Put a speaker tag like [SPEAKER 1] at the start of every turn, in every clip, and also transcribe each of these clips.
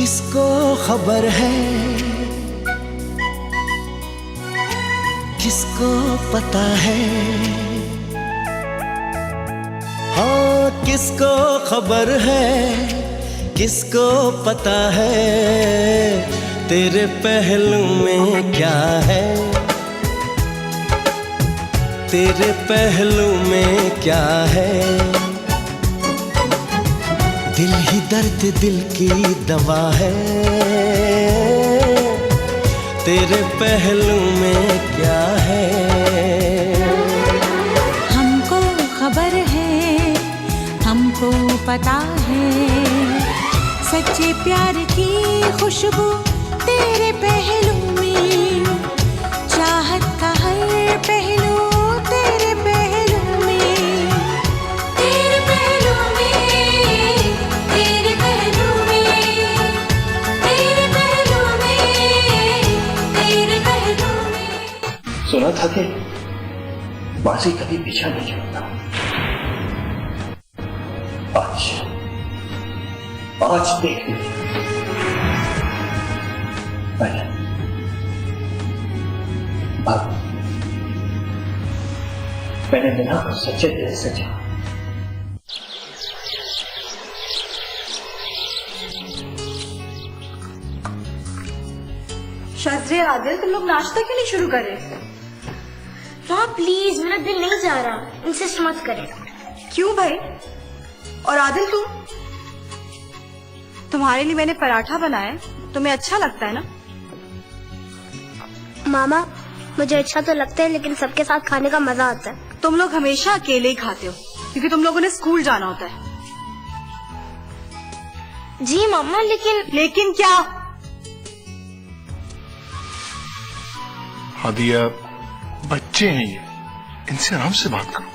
[SPEAKER 1] किसको खबर है, किसको पता है, हाँ किसको खबर है, किसको पता है, तेरे पहलू में क्या है, तेरे पहलू में क्या है। दिल ही दर्द दिल की दवा है, तेरे पहलू में क्या है।
[SPEAKER 2] हमको खबर है, हमको पता है, सच्चे प्यार की खुशबू तेरे पहलू में, चाहत का हर पहलू तेरे पहलू में, तेरे पहलू में, तेरे पहलू में, तेरे पहलू में, तेरे पहलू में।
[SPEAKER 3] सुना था कि बाजी कभी पीछा नहीं छोड़ता। आज देख लीजिए, मैंने मीना को सच्चे दिल से चाहा।
[SPEAKER 4] शास्त्री आदिल, तुम लोग नाश्ता क्यों नहीं शुरू करे?
[SPEAKER 5] माँ प्लीज, मेरा दिल नहीं जा रहा, इंसिस्ट मत करें।
[SPEAKER 4] क्यों भाई? और आदिल तुम्हारे लिए मैंने पराठा बनाया, तुम्हें अच्छा लगता है ना?
[SPEAKER 5] मामा मुझे अच्छा तो लगता है, लेकिन सबके साथ खाने का मजा आता है।
[SPEAKER 4] तुम लोग हमेशा अकेले ही खाते हो क्योंकि तुम लोगों ने स्कूल जाना होता है।
[SPEAKER 5] जी मामा,
[SPEAKER 4] लेकिन क्या?
[SPEAKER 6] हादिया, बच्चे हैं ये, इनसे आराम से बात करो।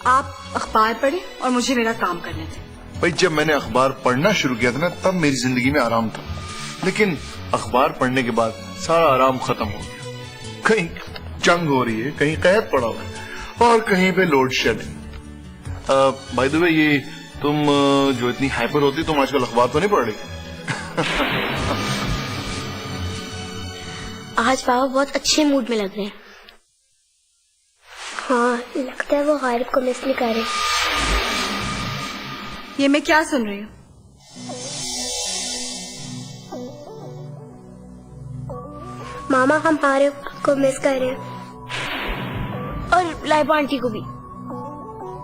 [SPEAKER 4] आप अखबार पढ़े और मुझे मेरा काम करने दें।
[SPEAKER 6] भाई जब मैंने अखबार पढ़ना शुरू किया था ना, तब मेरी जिंदगी में आराम था, लेकिन अखबार पढ़ने के बाद सारा आराम खत्म हो गया। कहीं जंग हो रही है, कहीं कहत पड़ा हुआ है और कहीं पे load shedding. By the way, ये तुम जो इतनी हाइपर होती, तुम आजकल अखबार तो नहीं पढ़ रही?
[SPEAKER 5] आज बाबा बहुत अच्छे मूड में लग रहे हैं। हाँ, लगता है वो गायब को मिस नहीं कर रहे।
[SPEAKER 4] ये मैं क्या सुन रही हूँ?
[SPEAKER 5] मामा हम हारे को मिस कर रहे हैं, और लाइबा आंटी को भी।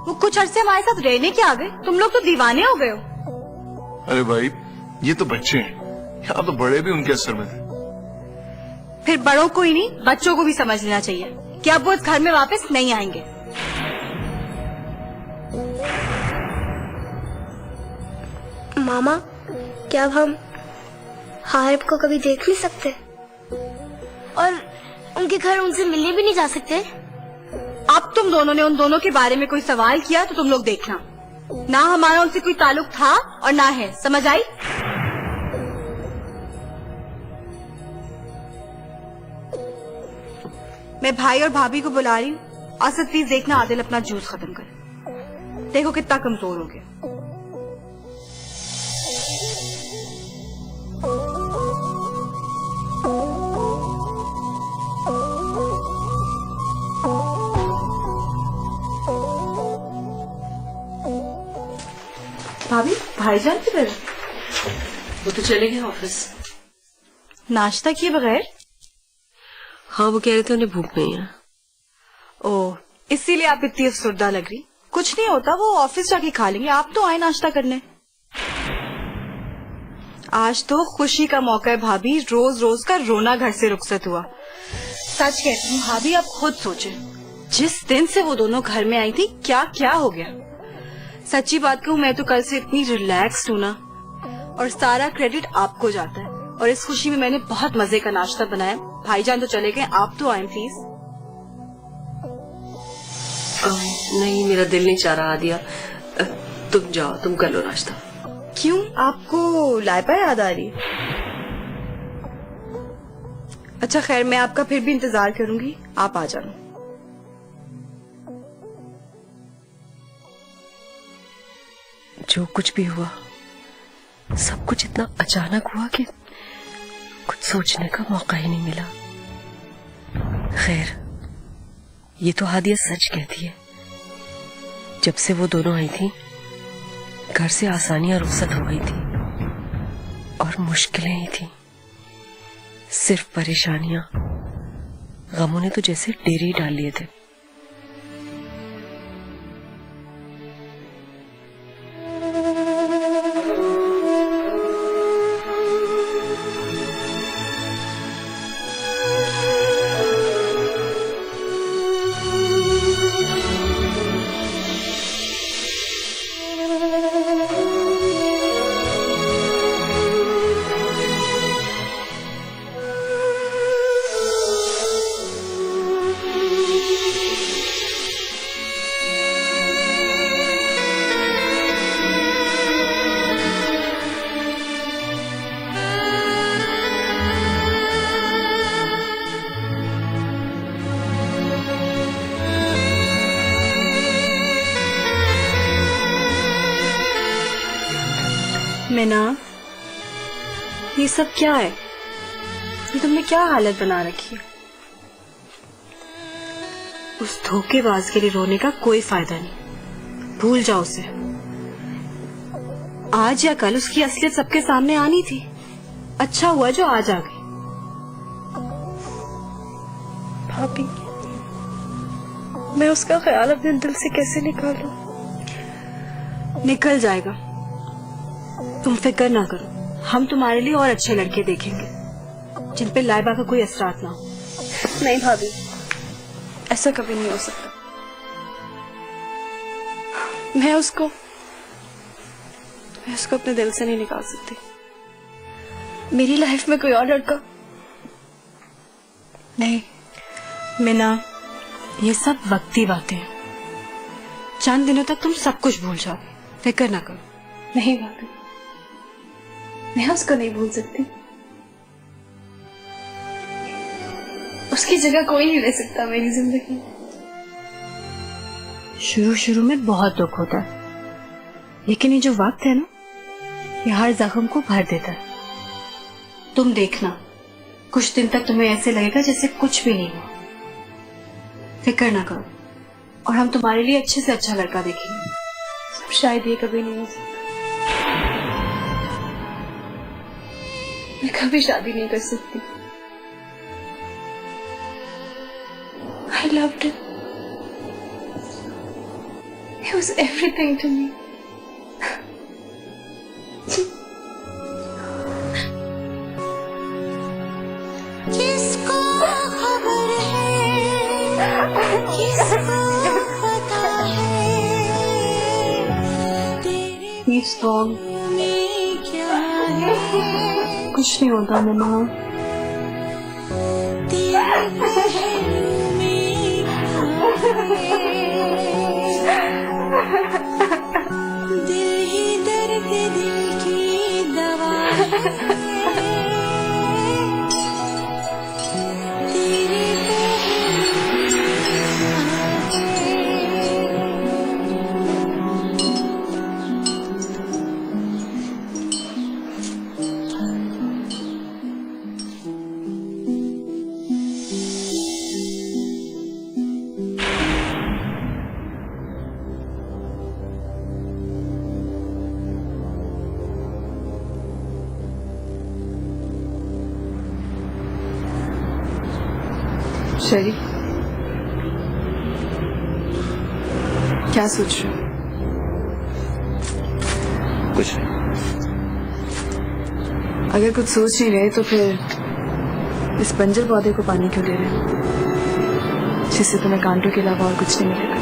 [SPEAKER 4] वो कुछ अरसे हमारे साथ रहने के आ गए, तुम लोग तो दीवाने हो गए हो।
[SPEAKER 6] अरे भाई, ये तो बच्चे हैं, यहाँ तो बड़े भी उनके असर में थे।
[SPEAKER 4] फिर बड़ों को ही नहीं, बच्चों को भी समझ लेना चाहिए कि अब वो इस घर में वापस नहीं आएंगे।
[SPEAKER 5] मामा, क्या अब हम हारिब को कभी देख नहीं सकते? और उनके घर उनसे मिलने भी नहीं जा सकते?
[SPEAKER 4] अब तुम दोनों ने उन दोनों के बारे में कोई सवाल किया तो तुम लोग देखना, ना हमारा उनसे कोई ताल्लुक था और ना है, समझ आई? मैं भाई और भाभी को बुला रही हूँ। असद प्लीज देखना आदिल अपना जूस खत्म करे, देखो कितना कमजोर हो गया। भाभी, भाईजान किधर है?
[SPEAKER 7] वो तो चले गए ऑफिस।
[SPEAKER 4] नाश्ता किए बगैर?
[SPEAKER 7] हाँ, वो कह रहे थे उन्हें भूख नहीं है।
[SPEAKER 4] ओह, इसीलिए आप इतनी अफसरदा लग रही। कुछ नहीं होता, वो ऑफिस जाके खा लेंगे, आप तो आए नाश्ता करने। आज तो खुशी का मौका है भाभी, रोज रोज का रोना घर से रुखसत हुआ। सच कहती हूँ भाभी, आप खुद सोचें, जिस दिन से वो दोनों घर में आई थी क्या क्या हो गया। सच्ची बात कहूँ, मैं तो कल से इतनी रिलैक्स हूँ ना, और सारा क्रेडिट आपको जाता है। और इस खुशी में मैंने बहुत मजे का नाश्ता बनाया। भाईजान तो चले गए, आप तो आए प्लीज।
[SPEAKER 7] नहीं, मेरा दिल नहीं चाह रहा आदिया, तुम जाओ, तुम कर लो नाश्ता।
[SPEAKER 4] क्यों, आपको लाइबा याद आ रही? अच्छा खैर, मैं आपका फिर भी इंतजार करूंगी, आप आ जाना।
[SPEAKER 7] जो कुछ भी हुआ सब कुछ इतना अचानक हुआ कि कुछ सोचने का मौका ही नहीं मिला। खैर, ये तो हादिया सच कहती है। जब से वो दोनों आई थी, घर से आसानियां रुखसत हो गई थी और मुश्किलें ही थी। सिर्फ परेशानियां, गमों ने तो जैसे डेरे ही डाल लिए थे।
[SPEAKER 4] मीना, ये सब क्या है? ये तुमने क्या हालत बना रखी है? उस धोखेबाज के लिए रोने का कोई फायदा नहीं, भूल जाओ उसे। आज या कल उसकी असलियत सबके सामने आनी थी। अच्छा हुआ जो आज आ गई।
[SPEAKER 7] भाभी, मैं उसका ख्याल अपने दिल से कैसे निकालूं?
[SPEAKER 4] निकल जाएगा, तुम फिक्र ना करो। हम तुम्हारे लिए और अच्छे लड़के देखेंगे जिन पे लाइबा का कोई असरात ना हो।
[SPEAKER 7] नहीं भाभी, ऐसा कभी नहीं हो सकता। मैं उसको अपने दिल से नहीं निकाल सकती। मेरी लाइफ में कोई और लड़का नहीं।
[SPEAKER 4] मीना, ये सब वक्ती बातें हैं। चंद दिनों तक तुम सब कुछ भूल जाओगे, फिक्र ना करो।
[SPEAKER 7] नहीं भाभी, मैं उसको नहीं भूल सकती। उसकी जगह कोई नहीं ले सकता मेरी जिंदगी में।
[SPEAKER 4] शुरू में बहुत दुख होता है, लेकिन ये जो वक्त है ना, ये हर जख्म को भर देता है। तुम देखना, कुछ दिन तक तुम्हें ऐसे लगेगा जैसे कुछ भी नहीं हुआ। फिक्र ना करो, और हम तुम्हारे लिए अच्छे से अच्छा लड़का देखेंगे।
[SPEAKER 7] शायद ये कभी नहीं हो सकता। मैं कभी शादी नहीं कर सकती। I loved him. He was everything to me.
[SPEAKER 2] किसको खबर है, किसको पता है, तेरे
[SPEAKER 4] Be strong.
[SPEAKER 2] में क्या है,
[SPEAKER 4] कुछ नहीं होता मीना।
[SPEAKER 2] तेरे पहलू में क्या है, दिल ही दर्द दिल की दवा है, तेरे पहलू
[SPEAKER 7] शरी, क्या सोच रहे हो?
[SPEAKER 3] कुछ नहीं।
[SPEAKER 7] अगर कुछ सोच नहीं रहे तो फिर इस बंजर पौधे को पानी क्यों दे रहे हो, जिससे तुम्हें कांटों के अलावा और कुछ नहीं मिलेगा?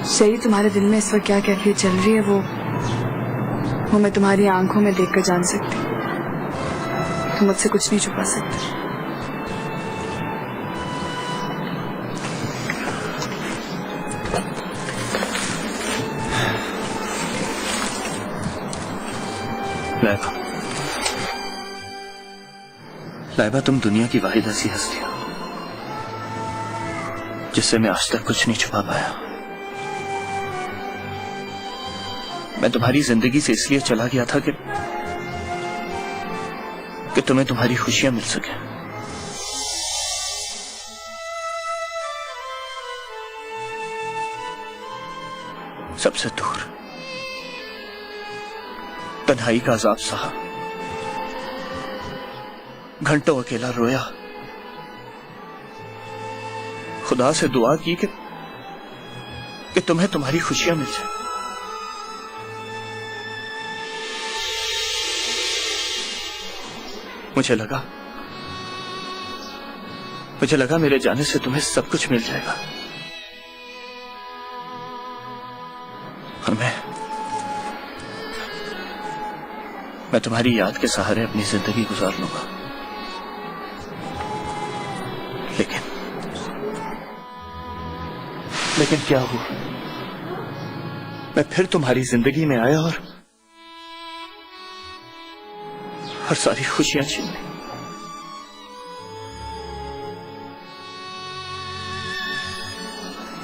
[SPEAKER 7] शरी, तुम्हारे दिल में इस वक्त क्या कैफियत चल रही है वो मैं तुम्हारी आंखों में देखकर जान सकती हूँ। तुम मुझसे कुछ नहीं छुपा सकते।
[SPEAKER 3] लाइबा, तुम दुनिया की वाहिद ऐसी हस्ती हो जिससे मैं आज तक कुछ नहीं छुपा पाया। मैं तुम्हारी जिंदगी से इसलिए चला गया था कि तुम्हें तुम्हारी खुशियां मिल सके। सबसे दूर तन्हाई का अजाब सहा, घंटों अकेला रोया, खुदा से दुआ की कि तुम्हें तुम्हारी खुशियां मिल जाए। मुझे लगा मेरे जाने से तुम्हें सब कुछ मिल जाएगा, और मैं तुम्हारी याद के सहारे अपनी जिंदगी गुजार लूंगा। लेकिन क्या हुआ? मैं फिर तुम्हारी जिंदगी में आया और सारी खुशियां छीन ली।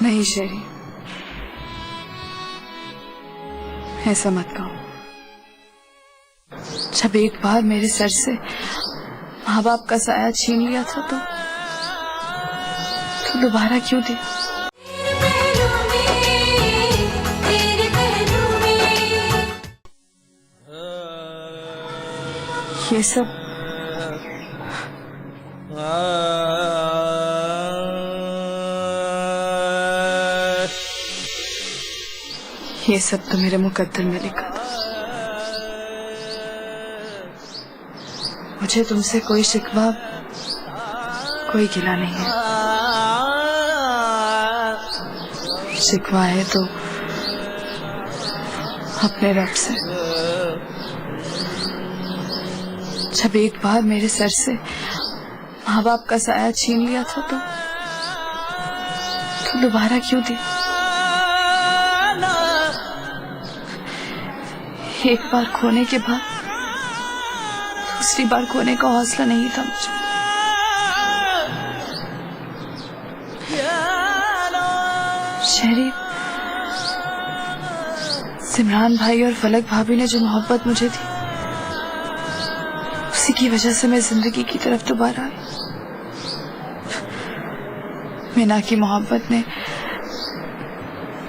[SPEAKER 4] नहीं शेरी, ऐसा मत कहो। जब एक बार मेरे सर से माँ बाप का साया छीन लिया था तो दोबारा क्यों दे? ये सब तो मेरे मुकद्दर में लिखा था। मुझे तुमसे कोई शिकवा, कोई गिला नहीं है। शिकवा है तो अपने रब से। जब एक बार मेरे सर से माँ बाप का साया छीन लिया था तो दोबारा क्यों दी? एक बार खोने के बाद दूसरी बार खोने का हौसला नहीं था मुझे। शहरी, सिमरान भाई और फलक भाभी ने जो मोहब्बत मुझे दी, उसी की वजह से मैं जिंदगी की तरफ दोबारा आई। मीना की मोहब्बत ने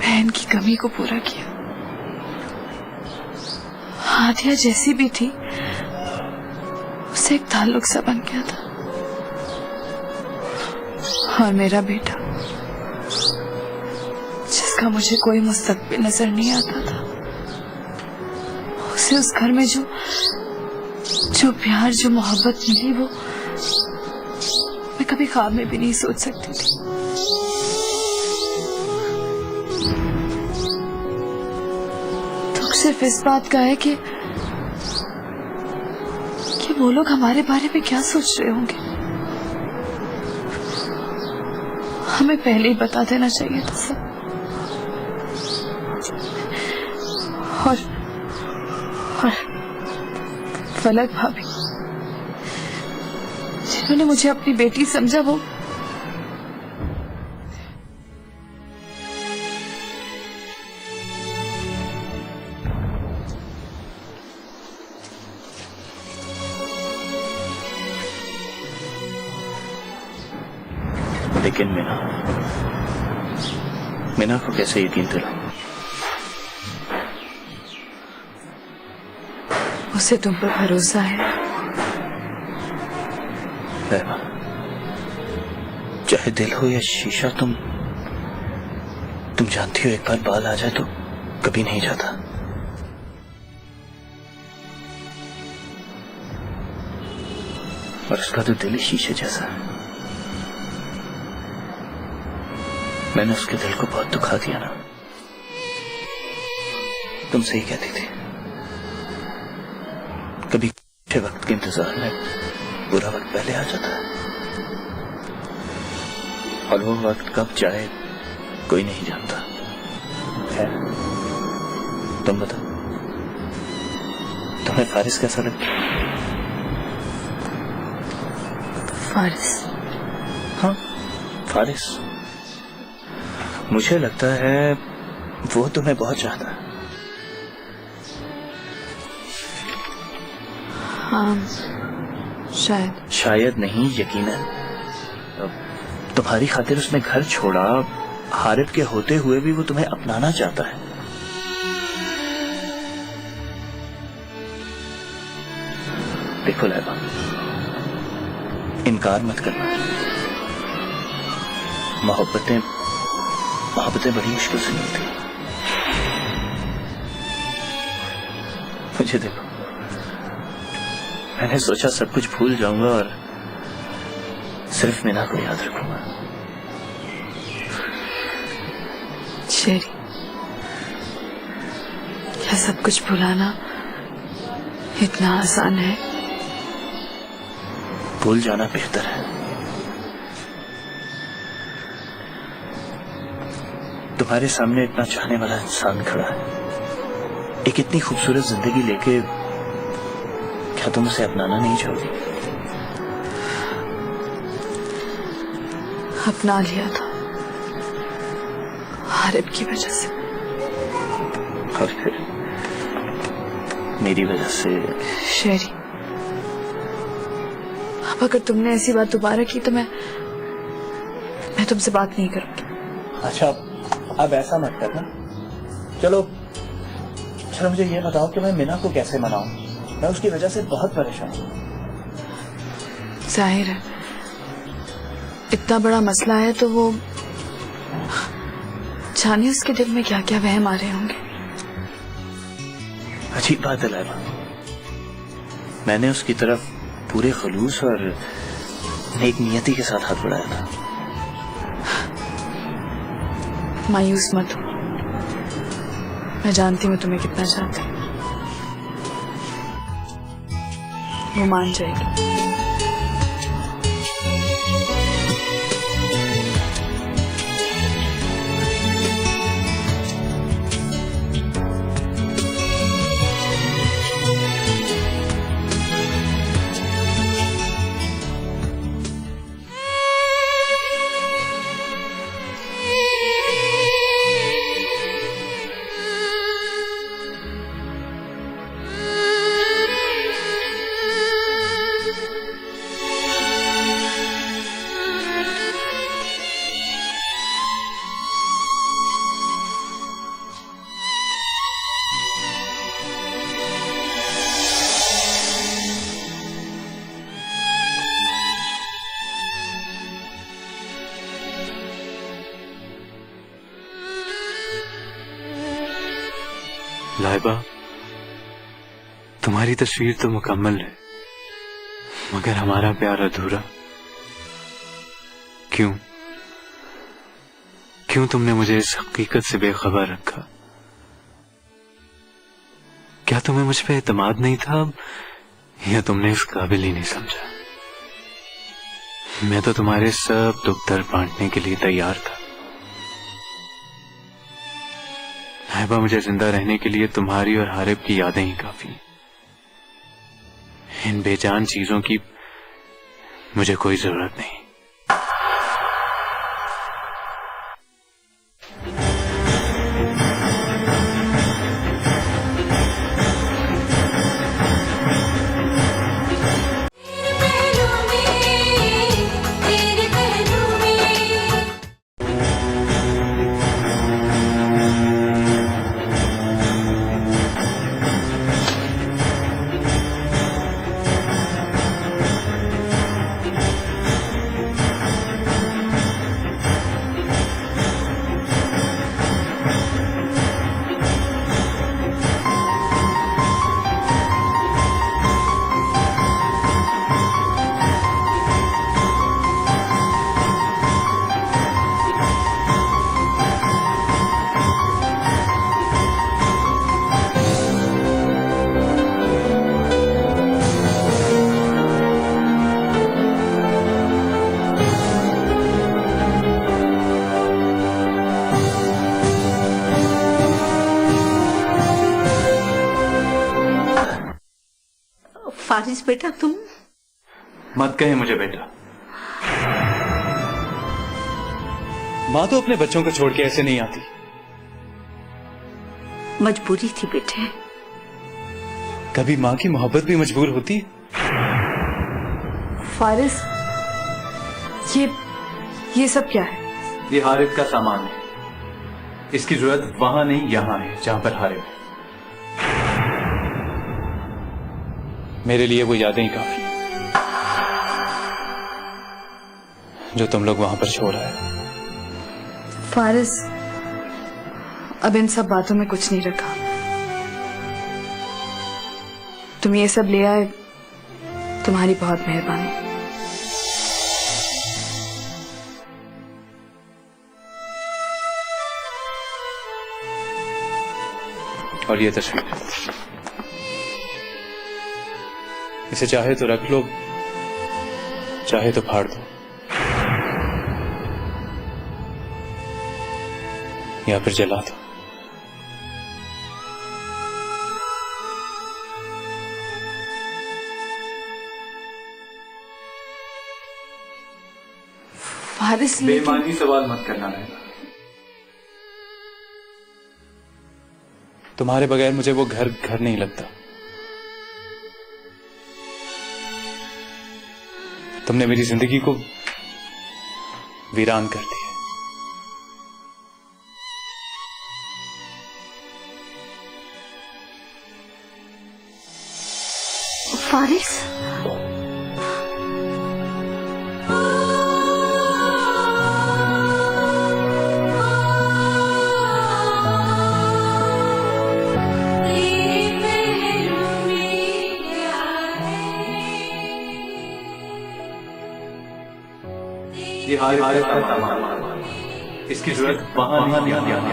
[SPEAKER 4] बहन की कमी को पूरा किया। हादिया जैसी भी थी, उसे एक ताल्लुक सा बन गया था। और मेरा बेटा, जिसका मुझे कोई मुस्तकबिल नजर नहीं आता था, उसे उस घर में जो प्यार, जो मोहब्बत मिली, वो मैं कभी ख्वाब में भी नहीं सोच सकती थी। दुख सिर्फ इस बात का है कि वो लोग हमारे बारे में क्या सोच रहे होंगे। हमें पहले ही बता देना चाहिए था सब। और फलक भाभी, जिन्होंने मुझे अपनी बेटी समझा, वो
[SPEAKER 3] लेकिन मीना को कैसे यकीन दिलाऊं?
[SPEAKER 4] उसे तुम पर भरोसा है।
[SPEAKER 3] चाहे दिल हो या शीशा, तुम जानती हो, एक बार बाल आ जाए तो कभी नहीं जाता। और उसका तो दिल ही शीशे जैसा है। मैंने उसके दिल को बहुत दुखा दिया ना। तुम सही कहती थी, कभी अच्छे वक्त के इंतजार में बुरा वक्त पहले आ जाता है, और वो वक्त कब जाए कोई नहीं जानता। है, तुम बताओ, तुम्हें फारिस कैसा लगता?
[SPEAKER 4] फारिस?
[SPEAKER 3] हाँ, फारिस। मुझे लगता है वो तुम्हें बहुत चाहता है।
[SPEAKER 4] हाँ शायद।
[SPEAKER 3] शायद नहीं, यकीनन। तुम्हारी खातिर उसने घर छोड़ा, हारिब के होते हुए भी वो तुम्हें अपनाना चाहता है। देखो लैबा, इनकार मत करना। मोहब्बतें बड़ी मुश्किल से मिलती हैं। मुझे देखो, मैंने सोचा सब कुछ भूल जाऊंगा और सिर्फ मीना को याद रखूंगा।
[SPEAKER 4] शेरी, क्या सब कुछ भुलाना इतना आसान है?
[SPEAKER 3] भूल जाना बेहतर है। तुम्हारे सामने इतना चाहने वाला इंसान खड़ा है, एक इतनी खूबसूरत जिंदगी लेके, क्या तुम उसे अपनाना नहीं चाहोगी?
[SPEAKER 4] अपना लिया था हारिब की वजह से,
[SPEAKER 3] और फिर मेरी वजह से।
[SPEAKER 4] शेरी, अब अगर तुमने ऐसी बात दोबारा की तो मैं तुमसे बात नहीं करूंगी।
[SPEAKER 3] अच्छा, अब ऐसा मत करना। चलो मुझे ये बताओ कि मैं मीना को कैसे मनाऊं? मैं उसकी वजह से बहुत परेशान हूं।
[SPEAKER 4] जाहिर है, इतना बड़ा मसला है तो वो जाने उसके दिल में क्या क्या वहम आ रहे होंगे।
[SPEAKER 3] अजीब बात है लैला, मैंने उसकी तरफ पूरे खलूस और नेक नियति के साथ हाथ बढ़ाया था।
[SPEAKER 4] मायूस मत हो, मैं जानती हूँ तुम्हें कितना चाहती हूँ। वो मान जाएगी।
[SPEAKER 8] लाइबा, तुम्हारी तस्वीर तो मुकम्मल है, मगर हमारा प्यार अधूरा। क्यों तुमने मुझे इस हकीकत से बेखबर रखा? क्या तुम्हें मुझ पे एतमाद नहीं था, या तुमने इस काबिल ही नहीं समझा? मैं तो तुम्हारे सब दुख दर्द बांटने के लिए तैयार था। लाइबा, मुझे जिंदा रहने के लिए तुम्हारी और हारिब की यादें ही काफी। इन बेजान चीजों की मुझे कोई जरूरत नहीं।
[SPEAKER 2] फारिस बेटा, तुम
[SPEAKER 8] मत कहे मुझे बेटा। माँ तो अपने बच्चों को छोड़ के ऐसे नहीं आती।
[SPEAKER 2] मजबूरी थी बेटे।
[SPEAKER 8] कभी माँ की मोहब्बत भी मजबूर होती है?
[SPEAKER 4] फारिस, ये सब क्या है?
[SPEAKER 8] ये हारिफ का सामान है। इसकी जरूरत वहां नहीं यहां है जहां पर हारिफ है। मेरे लिए वो यादें ही काफी हैं जो तुम लोग वहां पर छोड़ आए।
[SPEAKER 4] फारिस, अब इन सब बातों में कुछ नहीं रखा। तुम ये सब ले आए, तुम्हारी बहुत मेहरबानी।
[SPEAKER 8] और ये तस्वीर, इसे चाहे तो रख लो, चाहे तो फाड़ दो, या फिर जला दो।
[SPEAKER 4] फारिस,
[SPEAKER 8] बेईमानी सवाल मत करना लैला। तुम्हारे बगैर मुझे वो घर नहीं लगता। तुमने मेरी जिंदगी को वीरान कर दिया।
[SPEAKER 4] फारिस,
[SPEAKER 8] ये हारिफ का सामान, इसकी जरूरत वहां नहीं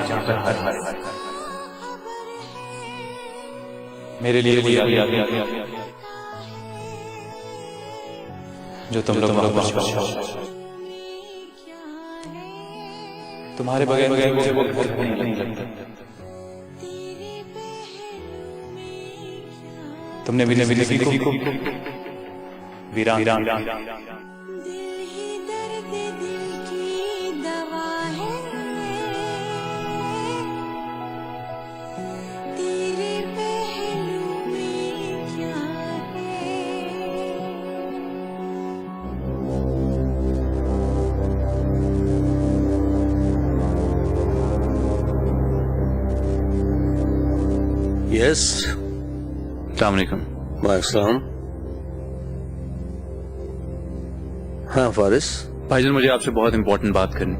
[SPEAKER 8] जहां पर हारिफ। मेरे लिए वो यादें जो तुम लोग वहां पर छोड़ आए। तुम्हारे बगैर मुझे वो घर नहीं लगता। तुमने मेरी जिंदगी को वीरान
[SPEAKER 9] यस,
[SPEAKER 8] अस्सलाम वालेकुम।
[SPEAKER 9] वालेकुम। हाँ फारिस,
[SPEAKER 8] भाईजान मुझे आपसे बहुत इंपॉर्टेंट बात करनी।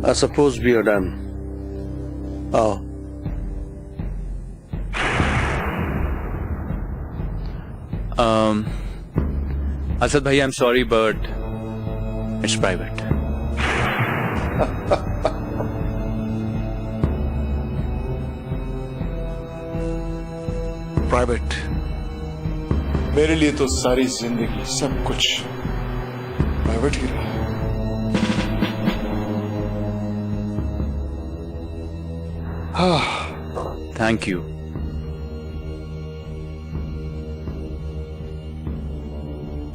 [SPEAKER 9] I suppose we are done. आओ।
[SPEAKER 8] असद भाई, I am sorry but it's private.
[SPEAKER 6] Private? मेरे लिए तो सारी जिंदगी सब कुछ प्राइवेट ही रहा।
[SPEAKER 8] Thank you.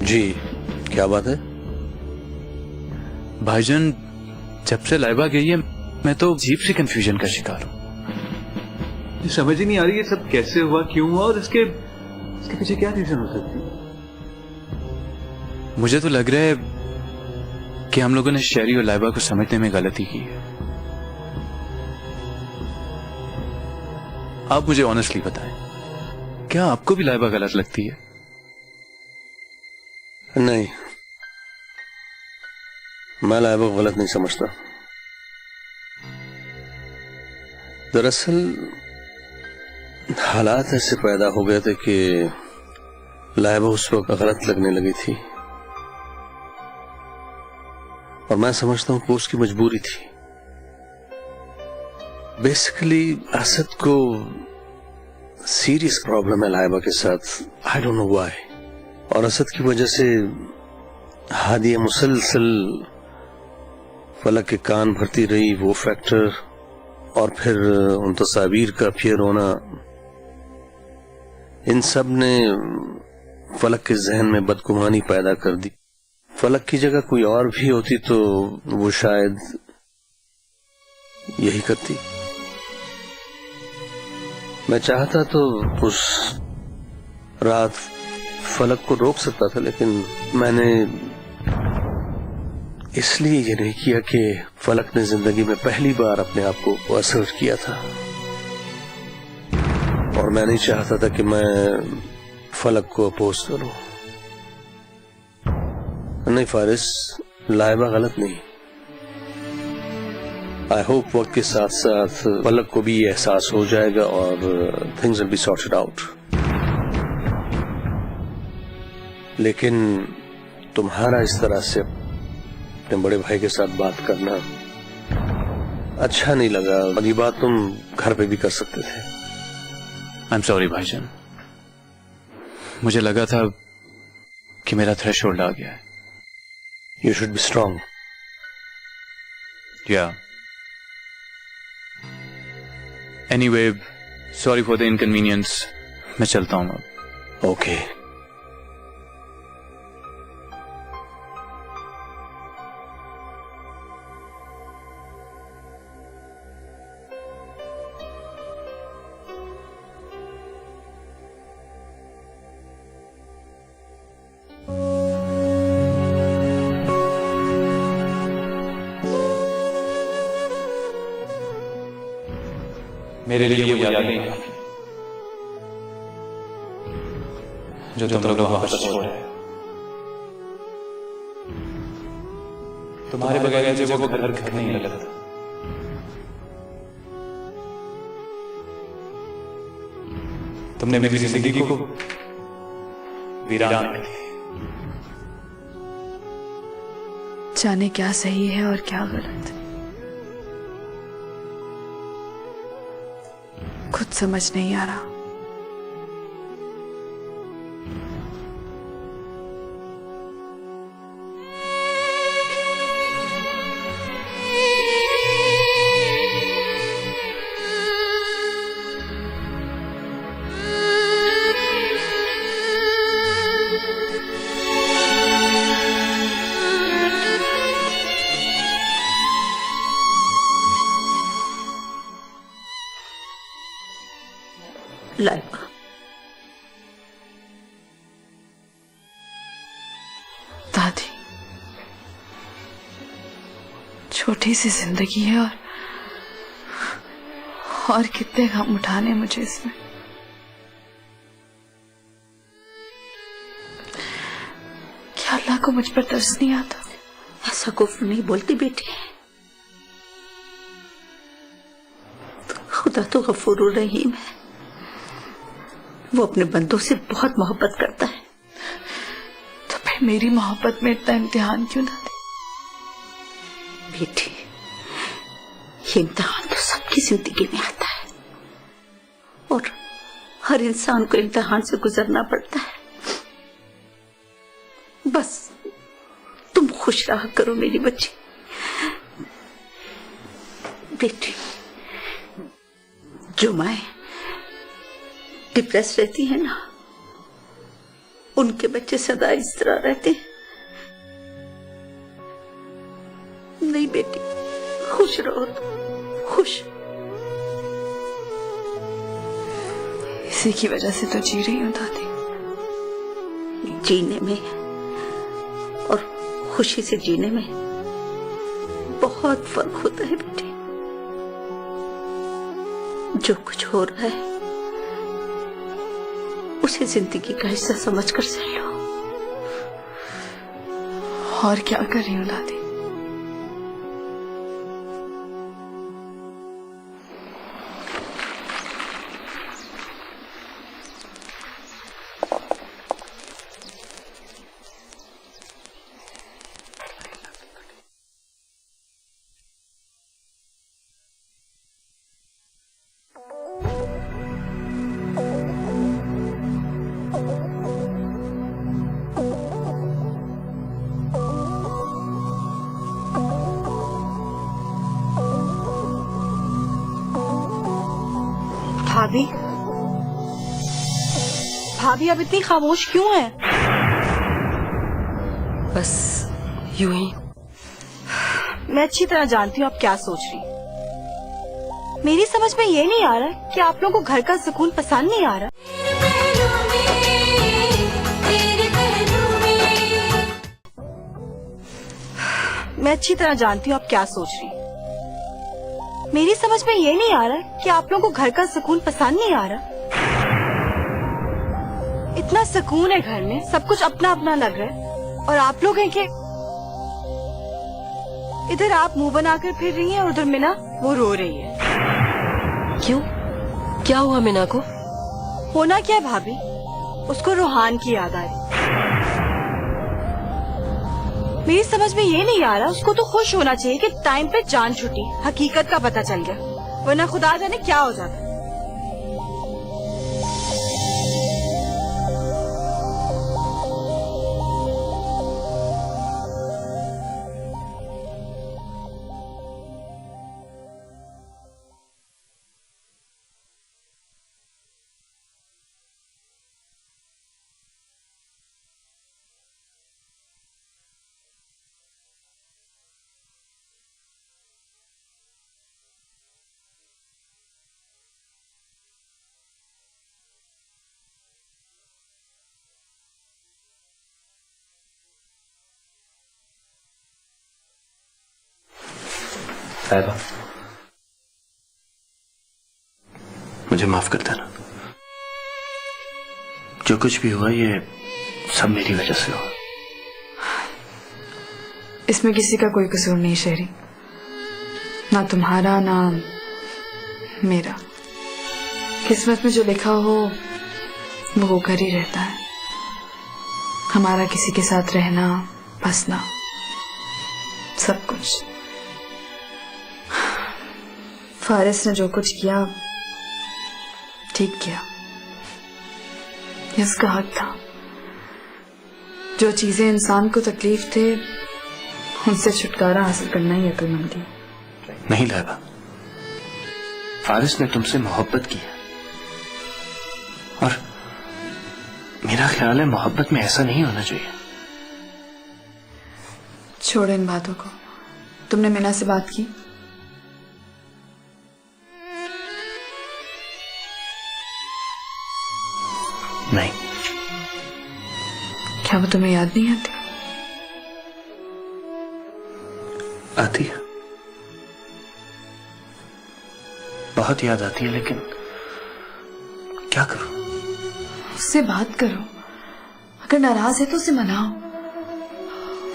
[SPEAKER 9] जी, क्या बात है?
[SPEAKER 8] भाईजान, जब से लाइबा गई है मैं तो अजीब सी कंफ्यूजन का शिकार हूं। समझ ही नहीं आ रही ये सब कैसे हुआ, क्यों हुआ, और इसके पीछे क्या रीजन हो सकती है। मुझे तो लग रहा है कि हम लोगों ने शेरी और लाइबा को समझने में गलती की है। आप मुझे ऑनेस्टली बताएं, क्या आपको भी लाइबा गलत लगती है?
[SPEAKER 9] नहीं, मैं लाइबा को गलत नहीं समझता। दरअसल हालात ऐसे पैदा हो गए थे कि लाइबा उस वक्त गलत लगने लगी थी, और मैं समझता हूं कि उसकी मजबूरी थी। बेसिकली असद को सीरियस प्रॉब्लम है लाइबा के साथ। I don't know why. और असद की वजह से हादिया मुसलसल फलक के कान भरती रही, वो फैक्टर, और फिर उन तस्वीर का फिर होना, इन सब ने फलक के जहन में बदगुमानी पैदा कर दी। फलक की जगह कोई और भी होती तो वो शायद यही करती। मैं चाहता तो उस रात फलक को रोक सकता था, लेकिन मैंने इसलिए ये नहीं किया कि फलक ने जिंदगी में पहली बार अपने आप को असर्ट किया था, और मैं नहीं चाहता था कि मैं फलक को अपोज करूं। नहीं फारिस, लाइबा गलत नहीं। आई होप वक्त के साथ साथ फलक को भी ये एहसास हो जाएगा और things will be sorted out. लेकिन तुम्हारा इस तरह से अपने बड़े भाई के साथ बात करना अच्छा नहीं लगा, और ये बात तुम घर पे भी कर सकते थे।
[SPEAKER 8] आई एम सॉरी भाईजान, मुझे लगा था कि मेरा थ्रेशोल्ड आ गया है।
[SPEAKER 9] You should be strong.
[SPEAKER 8] या anyway, sorry for the inconvenience. मैं चलता हूं अब।
[SPEAKER 9] ओके।
[SPEAKER 8] मेरे लिए वो यादें हैं जो तुम लोग वापस छोड़ रहे हो। तुम्हारे बगैर मुझे वो घर घर नहीं लगता। तुमने मेरी जिंदगी को वीरान कर दिया।
[SPEAKER 4] जाने क्या सही है और क्या गलत, खुद समझ नहीं आ रहा।
[SPEAKER 7] लाइबा,
[SPEAKER 4] दादी, छोटी सी जिंदगी है और कितने गम उठाने मुझे इसमें। क्या अल्लाह को मुझ पर तरस नहीं आता?
[SPEAKER 7] ऐसा कुफ्र नहीं बोलती बेटी, खुदा तो गफूर रहीम है, वो अपने बंदों से बहुत मोहब्बत करता है।
[SPEAKER 4] तो फिर मेरी मोहब्बत में इतना इम्तिहान क्यों ना दे?
[SPEAKER 7] बेटी, ये इम्तिहान तो सबकी जिंदगी में आता है और हर इंसान को इम्तिहान से गुजरना पड़ता है। बस तुम खुश रहा करो मेरी बच्ची। बेटी, जो माए डिप्रेस रहती है ना, उनके बच्चे सदा इस तरह रहते हैं। नहीं बेटी, खुश रहो तुम, खुश।
[SPEAKER 4] इसी की वजह से तो जी रही हूँ दादी।
[SPEAKER 7] जीने में और खुशी से जीने में बहुत फर्क होता है बेटी। जो कुछ हो रहा है उसे जिंदगी का हिस्सा समझकर सह लो।
[SPEAKER 4] और क्या कर रही हूँ दादी? भाभी, भाभी अब इतनी खामोश क्यों है?
[SPEAKER 7] बस यूं ही।
[SPEAKER 4] मैं अच्छी तरह जानती हूँ आप क्या सोच रही। मेरी समझ में ये नहीं आ रहा कि आप लोगों को घर का सुकून पसंद नहीं आ रहा। मैं अच्छी तरह जानती हूँ आप क्या सोच रही। मेरी समझ में ये नहीं आ रहा कि आप लोगों को घर का सुकून पसंद नहीं आ रहा। इतना सुकून है घर में, सब कुछ अपना अपना लग रहा है, और आप लोग हैं कि इधर आप मुंह बनाकर फिर रही हैं और उधर मीना वो रो रही है।
[SPEAKER 7] क्यों? क्या हुआ मीना को?
[SPEAKER 4] होना क्या है भाभी, उसको रोहान की याद आ रही। मेरी समझ में ये नहीं आ रहा, उसको तो खुश होना चाहिए कि टाइम पे जान छुटी, हकीकत का पता चल गया, वरना खुदा जाने क्या हो जाता।
[SPEAKER 8] लाइबा, मुझे माफ कर देना। जो कुछ भी हुआ ये सब मेरी वजह से हुआ।
[SPEAKER 10] इसमें किसी का कोई कसूर नहीं शेरी, ना तुम्हारा ना मेरा। किस्मत में जो लिखा हो वो होकर ही रहता है। हमारा किसी के साथ रहना, बसना, सब कुछ। फारिस ने जो कुछ किया ठीक किया, ये उसका हक था। जो चीजें इंसान को तकलीफ थे उनसे छुटकारा हासिल करना ही अक्लमंदी है।
[SPEAKER 8] नहीं लाइबा, फारिस ने तुमसे मोहब्बत की है, और मेरा ख्याल है मोहब्बत में ऐसा नहीं होना चाहिए।
[SPEAKER 10] छोड़ो इन बातों को। तुमने मीना से बात की?
[SPEAKER 8] नहीं।
[SPEAKER 10] क्या वो तुम्हें याद नहीं आती?
[SPEAKER 8] आती है, बहुत याद आती है, लेकिन क्या करूं?
[SPEAKER 10] उससे बात करो, अगर नाराज है तो उसे मनाओ।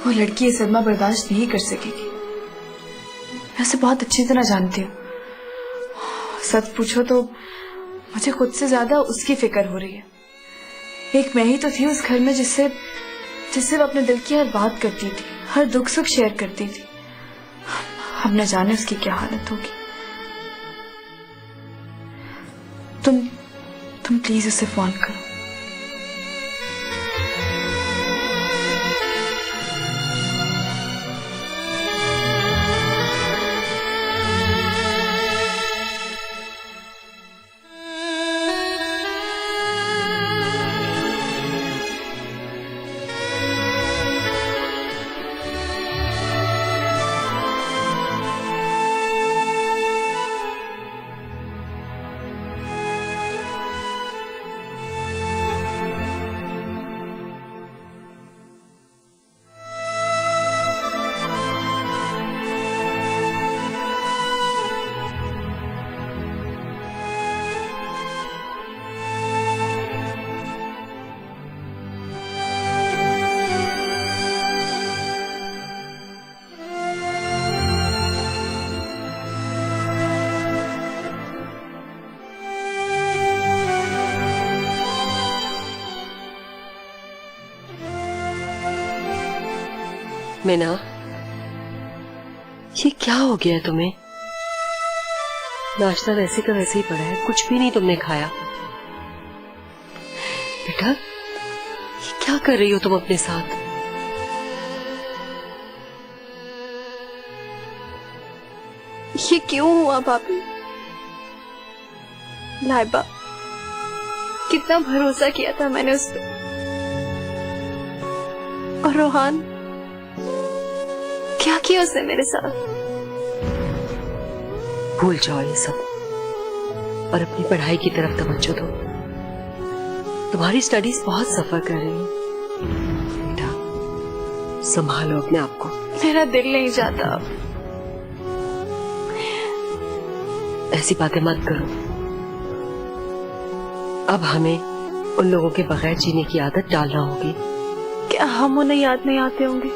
[SPEAKER 10] वो लड़की ये सदमा बर्दाश्त नहीं कर सकेगी। मैं उसे बहुत अच्छी तरह जानती हूँ। सच पूछो तो मुझे खुद से ज्यादा उसकी फिक्र हो रही है। एक मैं ही तो थी उस घर में जिससे वो अपने दिल की हर बात करती थी, हर दुख सुख शेयर करती थी। अब न जाने उसकी क्या हालत होगी। तुम प्लीज उसे फोन करो।
[SPEAKER 7] मीना, ये क्या हो गया है तुम्हें? नाश्ता वैसे का वैसे ही पड़ा है, कुछ भी नहीं तुमने खाया। बेटा, ये क्या कर रही हो तुम अपने साथ?
[SPEAKER 5] ये क्यों हुआ भाभी? लाइबा, कितना भरोसा किया था मैंने उस पर। और रोहान, क्या किया उसने मेरे साथ?
[SPEAKER 7] भूल जाओ ये सब और अपनी पढ़ाई की तरफ तवज्जो दो। तुम्हारी स्टडीज बहुत सफर कर रही हैं। बेटा, संभालो अपने आप को।
[SPEAKER 10] मेरा दिल नहीं चाहता।
[SPEAKER 7] ऐसी बातें मत करो। अब हमें उन लोगों के बगैर जीने की आदत डालना होगी।
[SPEAKER 10] क्या हम उन्हें याद नहीं आते होंगे?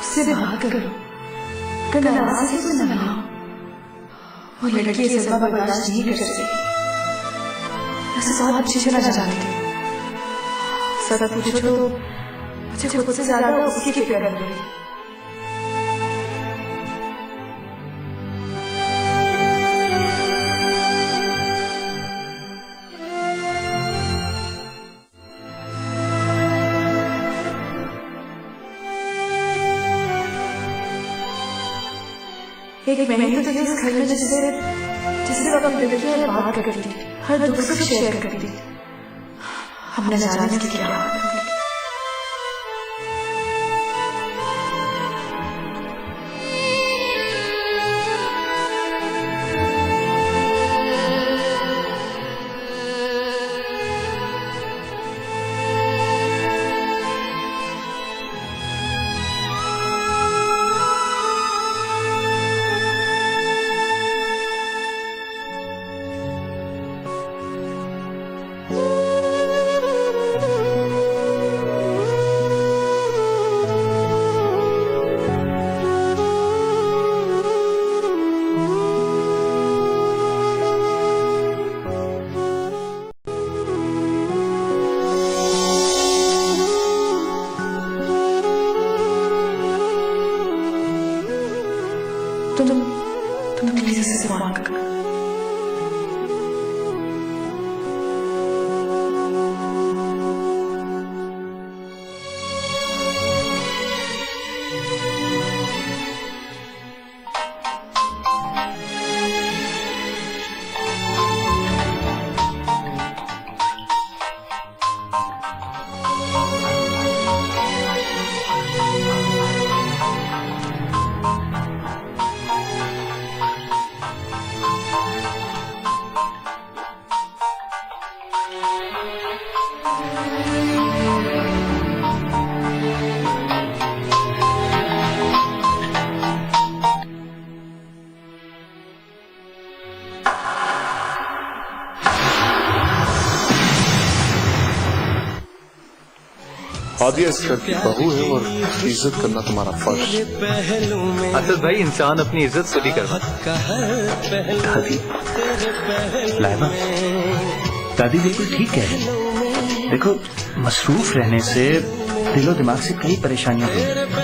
[SPEAKER 10] उससे बात करो, अगर नाराज है तो मनाओ। वो लड़की ये सदमा बर्दाश्त नहीं कर सकेगी। ऐसे बहुत अच्छी तरह जानती हूँ। सदा पूछो तो मुझे खुद से ज्यादा उसकी फिक्र कर रही है। एक महीने तो इस घर में जिससे वो अपनी दिल की बात करती, हर दुख सुख शेयर करती। हमने जाना इसकी क्या बात है। तुम प्लीज इसे माफ कर।
[SPEAKER 6] हादिया इस घर की बहू है और उसकी इज्जत करना तुम्हारा फर्ज है।
[SPEAKER 8] असद भाई, इंसान अपनी इज्जत खुद ही करवा।
[SPEAKER 3] दादी, लाइबा, दादी बिल्कुल ठीक कह रही है। देखो, मसरूफ रहने से दिलो दिमाग से कई परेशानियां होती हैं।